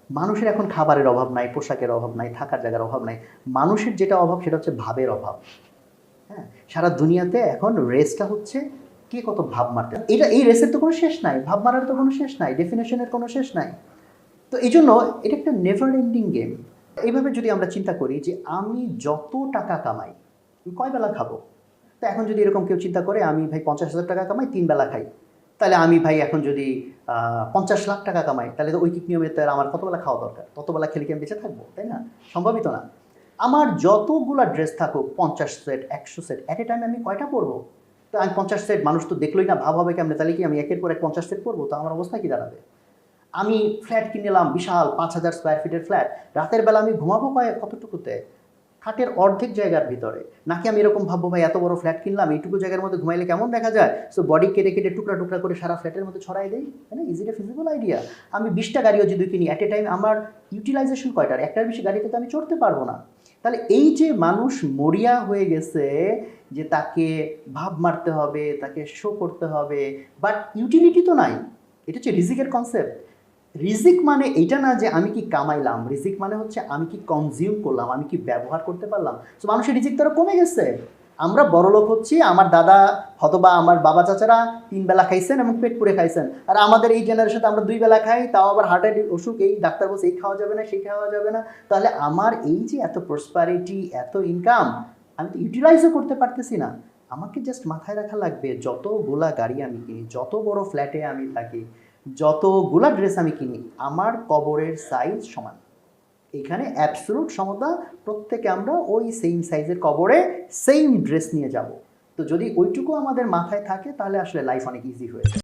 মানুষের এখন খাবারের অভাব নাই, পোশাকের অভাব নাই, থাকার জায়গার অভাব নাই। মানুষের যেটা অভাব সেটা হচ্ছে ভাবের অভাব। হ্যাঁ? সারা দুনিয়াতে এখন রেসটা হচ্ছে কে কত ভাব মারতে। এই রেসের তো কোনো শেষ নাই। ভাব মারার তো কোনো শেষ নাই। ডেফিনিশনের কোনো শেষ নাই। তো এইজন্য এটা একটা নেভার এন্ডিং গেম। এইভাবে যদি আমরা চিন্তা করি যে আমি যত টাকা কামাই, আমি কয় বেলা খাবো? তো এখন যদি এরকম কেউ চিন্তা করে আমি ভাই ৫০,০০০ টাকা কামাই ৩ বেলা খাই। তাহলে আমি ভাই এখন যদি ৫০ লাখ টাকা কামাই তাহলে তো ঐকিক নিয়মে তো আর আমার কত বেলা খাওয়া দরকার? তত বেলা খেলে কি আমি বেঁচে থাকবো? তাই না? সম্ভবই তো না। আমার যতগুলা ড্রেস থাকুক ৫০ সেট, ১০০ সেট এট এ টাইম আমি কয়টা পরবো? তো আমি ৫০ সেট মানুষ তো দেখলোই না ভাব হবে কেমনে? তাহলে কি আমি একের পর এক ৫০ সেট পরবো? তো আমার অবস্থা কি দাঁড়াবে? আমি ফ্ল্যাট কিনে নিলাম বিশাল ৫,০০০ স্কোয়ার ফিটের ফ্ল্যাট। রাতের বেলা আমি ঘুমাবো কতটুকুতে? খাটের অর্ধেক জায়গার ভিতরে। নাকি আমি এরকম ভাববো ভাই এত বড় ফ্ল্যাট কিনলাম এইটুকু জায়গার মধ্যে ঘুমাইলে কেমন দেখা যায়? সো বডি কেটে কেটে টুকরা টুকরা করে সারা ফ্ল্যাটের মধ্যে ছড়াই দেই। তাই না? Is it A feasible idea? আমি ২০টা গাড়িও যদি কিনি এট এ টাইম আমার ইউটিলাইজেশন কয়টার? একটার বেশি গাড়িতে তো আমি চড়তে পারবো না। তাহলে এই যে মানুষ মরিয়া হয়ে গেছে যে তাকে ভাব মারতে হবে, তাকে শো করতে হবে, বাট ইউটিলিটি তো নাই। এটা হচ্ছে রিজিকের কনসেপ্ট। রিজিক মানে এইটা না যে আমি কি কামাইলাম, রিজিক মানে হচ্ছে আমি কি কনজিউম করলাম, আমি কি ব্যবহার করতে পারলাম। তো মানুষের রিজিক তো আরো কমে গেছে। আমরা বড়লোক হচ্ছি, আমার দাদা অথবা আমার বাবা চাচারা ৩ বেলা খাইছেন এবং পেট পুরে খাইছেন, আর আমাদের এই জেনারেশনে আমরা ২ বেলা খাই, তাও আবার হার্টের অসুখ, এই ডাক্তার বলছে এই খাওয়া যাবে না সেই খাওয়া যাবে না। তাহলে আমার এই যে এত প্রসপারিটি, এত ইনকাম, আমি তো ইউটিলাইজও করতে পারতেছি না। আমাকে জাস্ট মাথায় রাখা লাগবে যতগুলা গাড়ি আমি কিনি, যত বড় ফ্ল্যাটে আমি থাকি, যতগুলা ড্রেস আমি কিনি, আমার কবরের সাইজ সমান। এখানে অ্যাবসলুট সমতা। প্রত্যেকে আমরা ওই সেম সাইজের কবরে সেম ড্রেস নিয়ে যাব। তো যদি ওইটুকু আমাদের মাথায় থাকে তাহলে আসলে লাইফ অনেক ইজি হয়ে যায়।